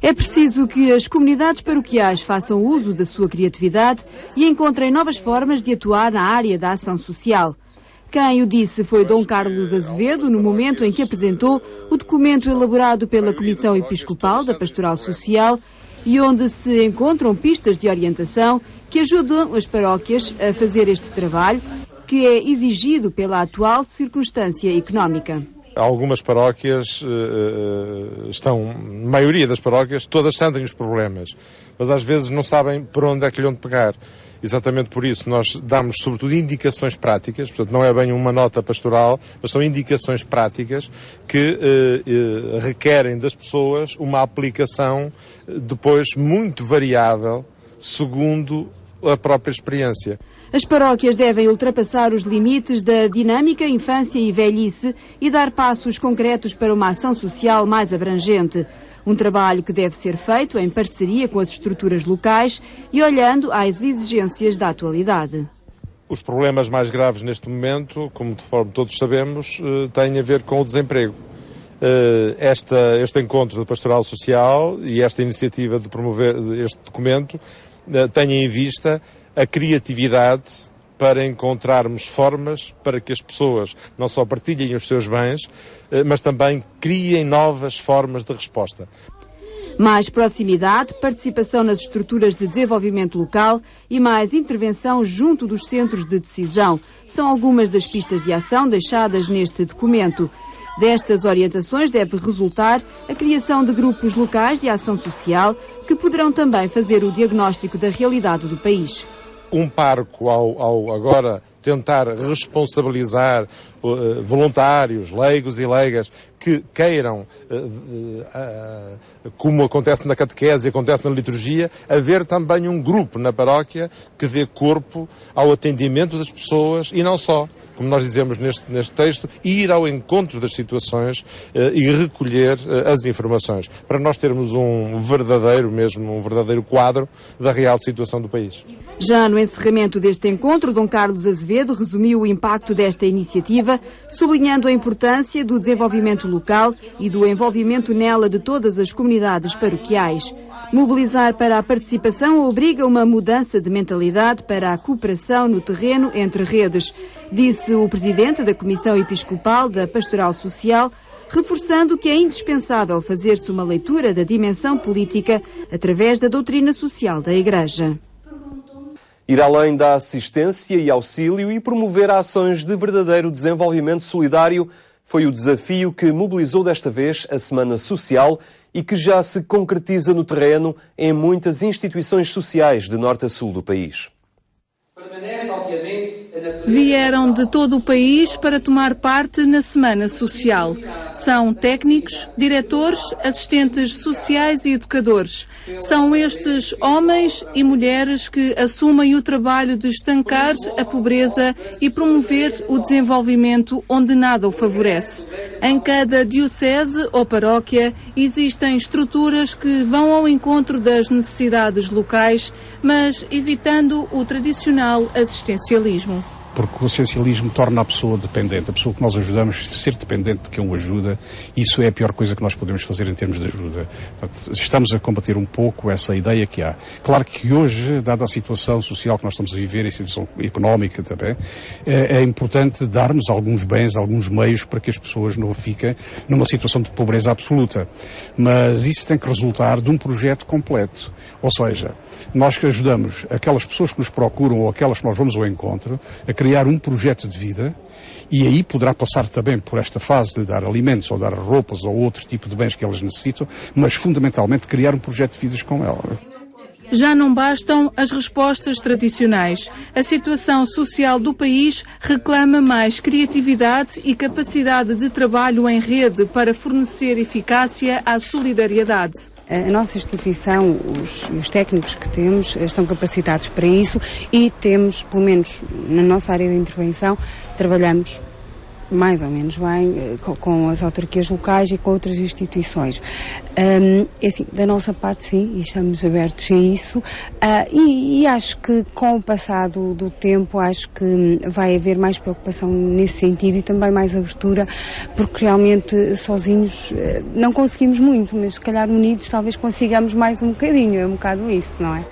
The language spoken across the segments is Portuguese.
É preciso que as comunidades paroquiais façam uso da sua criatividade e encontrem novas formas de atuar na área da ação social. Quem o disse foi Dom Carlos Azevedo, no momento em que apresentou o documento elaborado pela Comissão Episcopal da Pastoral Social e onde se encontram pistas de orientação que ajudam as paróquias a fazer este trabalho, que é exigido pela atual circunstância económica. Algumas paróquias a maioria das paróquias, todas sentem os problemas, mas às vezes não sabem por onde é que lhe onde pegar. Exatamente por isso nós damos sobretudo indicações práticas, portanto não é bem uma nota pastoral, mas são indicações práticas que requerem das pessoas uma aplicação depois muito variável segundo a própria experiência. As paróquias devem ultrapassar os limites da dinâmica infância e velhice e dar passos concretos para uma ação social mais abrangente. Um trabalho que deve ser feito em parceria com as estruturas locais e olhando às exigências da atualidade. Os problemas mais graves neste momento, como de forma todos sabemos, têm a ver com o desemprego. Este encontro de pastoral social e esta iniciativa de promover este documento têm em vista a criatividade para encontrarmos formas para que as pessoas não só partilhem os seus bens, mas também criem novas formas de resposta. Mais proximidade, participação nas estruturas de desenvolvimento local e mais intervenção junto dos centros de decisão são algumas das pistas de ação deixadas neste documento. Destas orientações deve resultar a criação de grupos locais de ação social que poderão também fazer o diagnóstico da realidade do país. Um parco ao agora tentar responsabilizar voluntários, leigos e leigas que queiram, como acontece na catequese e acontece na liturgia, haver também um grupo na paróquia que dê corpo ao atendimento das pessoas e não só, como nós dizemos neste texto, ir ao encontro das situações e recolher as informações, para nós termos um verdadeiro quadro da real situação do país. Já no encerramento deste encontro, Dom Carlos Azevedo resumiu o impacto desta iniciativa, sublinhando a importância do desenvolvimento local e do envolvimento nela de todas as comunidades paroquiais. Mobilizar para a participação obriga uma mudança de mentalidade para a cooperação no terreno entre redes, disse o presidente da Comissão Episcopal da Pastoral Social, reforçando que é indispensável fazer-se uma leitura da dimensão política através da doutrina social da Igreja. Ir além da assistência e auxílio e promover ações de verdadeiro desenvolvimento solidário foi o desafio que mobilizou desta vez a Semana Social e que já se concretiza no terreno em muitas instituições sociais de norte a sul do país. Vieram de todo o país para tomar parte na Semana Social. São técnicos, diretores, assistentes sociais e educadores. São estes homens e mulheres que assumem o trabalho de estancar a pobreza e promover o desenvolvimento onde nada o favorece. Em cada diocese ou paróquia existem estruturas que vão ao encontro das necessidades locais, mas evitando o tradicional assistencialismo. Porque o essencialismo torna a pessoa dependente. A pessoa que nós ajudamos a ser dependente de quem o ajuda, isso é a pior coisa que nós podemos fazer em termos de ajuda. Portanto, estamos a combater um pouco essa ideia que há. Claro que hoje, dada a situação social que nós estamos a viver, e a situação económica também, é importante darmos alguns bens, alguns meios para que as pessoas não fiquem numa situação de pobreza absoluta. Mas isso tem que resultar de um projeto completo. Ou seja, nós que ajudamos aquelas pessoas que nos procuram ou aquelas que nós vamos ao encontro a criar um projeto de vida, e aí poderá passar também por esta fase de dar alimentos ou dar roupas ou outro tipo de bens que elas necessitam, mas fundamentalmente criar um projeto de vidas com ela. Já não bastam as respostas tradicionais. A situação social do país reclama mais criatividade e capacidade de trabalho em rede para fornecer eficácia à solidariedade. A nossa instituição, os técnicos que temos, estão capacitados para isso e temos, pelo menos na nossa área de intervenção, trabalhamos mais ou menos bem com as autarquias locais e com outras instituições. É assim, da nossa parte sim, e estamos abertos a isso, e acho que com o passado do tempo, acho que vai haver mais preocupação nesse sentido e também mais abertura, porque realmente sozinhos não conseguimos muito, mas se calhar unidos talvez consigamos mais um bocadinho, é um bocado isso, não é?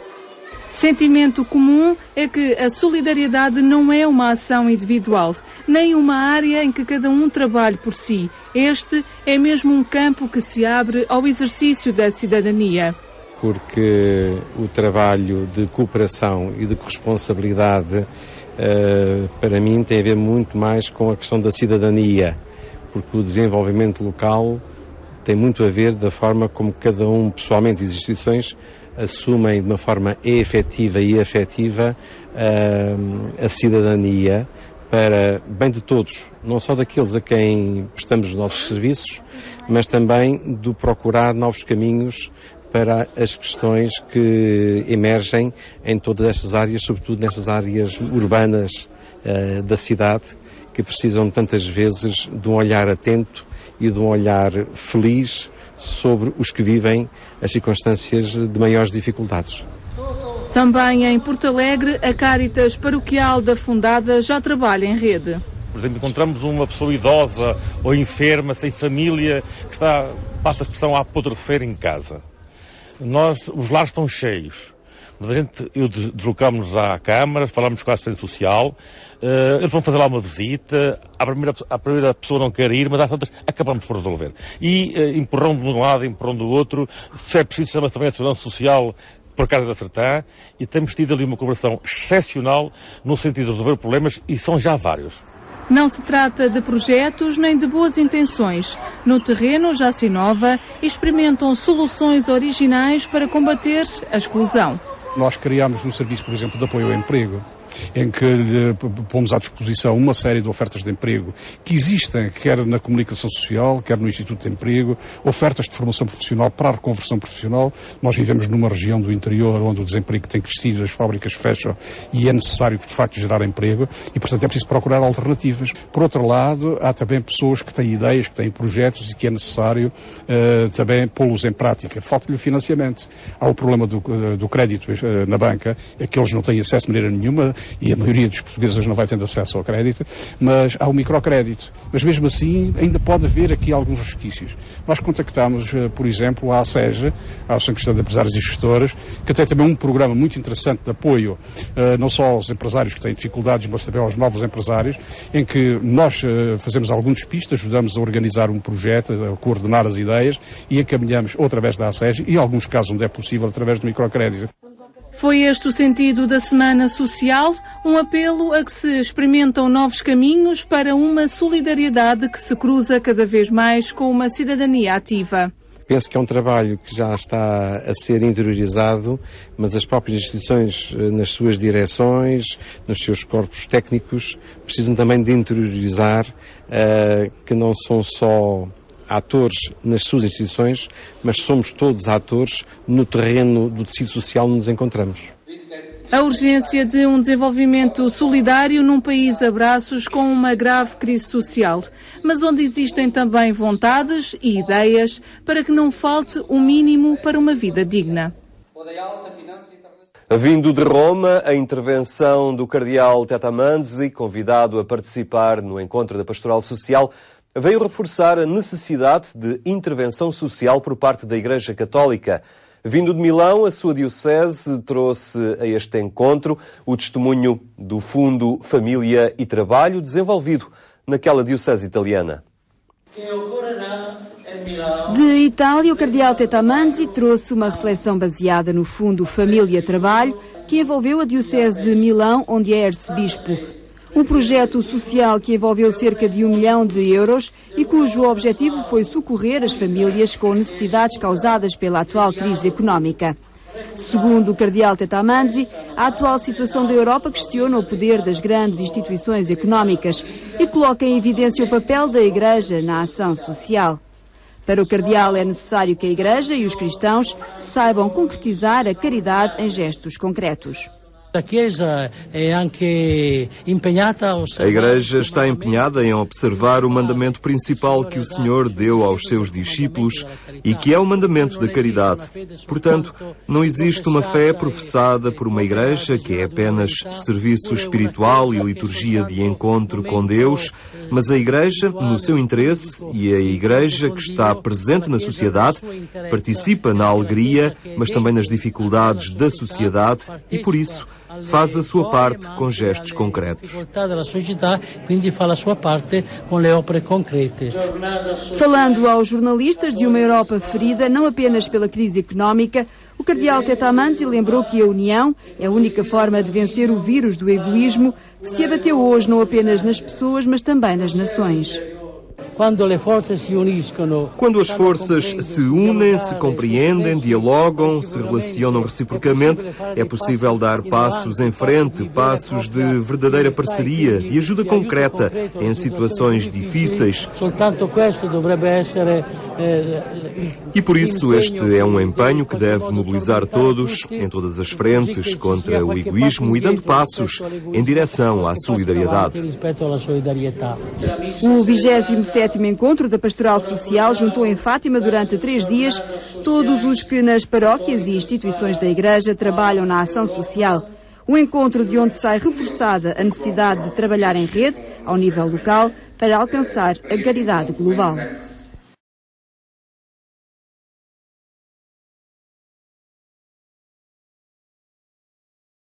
Sentimento comum é que a solidariedade não é uma ação individual, nem uma área em que cada um trabalhe por si. Este é mesmo um campo que se abre ao exercício da cidadania. Porque o trabalho de cooperação e de corresponsabilidade, para mim, tem a ver muito mais com a questão da cidadania, porque o desenvolvimento local tem muito a ver da forma como cada um, pessoalmente, e as instituições, assumem de uma forma efetiva e afetiva a cidadania para bem de todos, não só daqueles a quem prestamos os nossos serviços, mas também do procurar novos caminhos para as questões que emergem em todas estas áreas, sobretudo nestas áreas urbanas da cidade, que precisam tantas vezes de um olhar atento e de um olhar feliz sobre os que vivem as circunstâncias de maiores dificuldades. Também em Porto Alegre, a Cáritas Paroquial da Fundada já trabalha em rede. Por exemplo, encontramos uma pessoa idosa ou enferma, sem família, que está, passa a expressão, a apodrecer em casa. Os lares estão cheios. Mas deslocámos-nos à Câmara, falámos com a assistência social, eles vão fazer lá uma visita, a primeira pessoa não quer ir, mas às tantas acabamos por resolver. E empurrão de um lado, empurrão do outro, se é preciso chama-se também a segurança social por causa da Sertã, e temos tido ali uma colaboração excepcional no sentido de resolver problemas, e são já vários. Não se trata de projetos nem de boas intenções. No terreno já se inova e experimentam soluções originais para combater a exclusão. Nós criámos um serviço, por exemplo, de apoio ao emprego, em que pomos à disposição uma série de ofertas de emprego que existem, quer na comunicação social, quer no Instituto de Emprego, ofertas de formação profissional para a reconversão profissional. Nós vivemos numa região do interior onde o desemprego tem crescido, as fábricas fecham e é necessário, de facto, gerar emprego e, portanto, é preciso procurar alternativas. Por outro lado, há também pessoas que têm ideias, que têm projetos e que é necessário também pô-los em prática. Falta-lhe o financiamento. Há o problema do crédito na banca, é que eles não têm acesso de maneira nenhuma, e a maioria dos portugueses não vai tendo acesso ao crédito, mas há o microcrédito. Mas mesmo assim ainda pode haver aqui alguns resquícios. Nós contactámos, por exemplo, a ASEG, a Associação Cristã de Empresários e Gestoras, que tem também um programa muito interessante de apoio, não só aos empresários que têm dificuldades, mas também aos novos empresários, em que nós fazemos alguns pistas, ajudamos a organizar um projeto, a coordenar as ideias e encaminhamos ou através da ASEG e, em alguns casos, onde é possível, através do microcrédito. Foi este o sentido da Semana Social, um apelo a que se experimentam novos caminhos para uma solidariedade que se cruza cada vez mais com uma cidadania ativa. Penso que é um trabalho que já está a ser interiorizado, mas as próprias instituições, nas suas direções, nos seus corpos técnicos, precisam também de interiorizar que não são só atores nas suas instituições, mas somos todos atores no terreno do tecido social onde nos encontramos. A urgência de um desenvolvimento solidário num país a braços com uma grave crise social, mas onde existem também vontades e ideias para que não falte o mínimo para uma vida digna. Vindo de Roma, a intervenção do cardeal Tettamanzi, convidado a participar no encontro da Pastoral Social, veio reforçar a necessidade de intervenção social por parte da Igreja Católica. Vindo de Milão, a sua diocese trouxe a este encontro o testemunho do Fundo Família e Trabalho desenvolvido naquela diocese italiana. De Itália, o cardeal Tettamanzi trouxe uma reflexão baseada no Fundo Família e Trabalho, que envolveu a diocese de Milão, onde é arcebispo. Um projeto social que envolveu cerca de 1 milhão de euros e cujo objetivo foi socorrer as famílias com necessidades causadas pela atual crise económica. Segundo o cardeal Tettamanzi, a atual situação da Europa questiona o poder das grandes instituições económicas e coloca em evidência o papel da Igreja na ação social. Para o cardeal é necessário que a Igreja e os cristãos saibam concretizar a caridade em gestos concretos. A Igreja está empenhada em observar o mandamento principal que o Senhor deu aos seus discípulos e que é o mandamento da caridade. Portanto, não existe uma fé professada por uma Igreja que é apenas serviço espiritual e liturgia de encontro com Deus, mas a Igreja, no seu interesse, e a Igreja que está presente na sociedade, participa na alegria, mas também nas dificuldades da sociedade e, por isso, faz a sua parte com gestos concretos. Falando aos jornalistas de uma Europa ferida não apenas pela crise económica, o cardeal Tetamanzi lembrou que a união é a única forma de vencer o vírus do egoísmo que se abateu hoje não apenas nas pessoas, mas também nas nações. Quando as forças se unem, se compreendem, dialogam, se relacionam reciprocamente, é possível dar passos em frente, passos de verdadeira parceria, de ajuda concreta em situações difíceis. E por isso este é um empenho que deve mobilizar todos, em todas as frentes, contra o egoísmo e dando passos em direção à solidariedade. O 27º Encontro da Pastoral Social juntou em Fátima durante 3 dias todos os que nas paróquias e instituições da Igreja trabalham na ação social. Um encontro de onde sai reforçada a necessidade de trabalhar em rede, ao nível local, para alcançar a caridade global.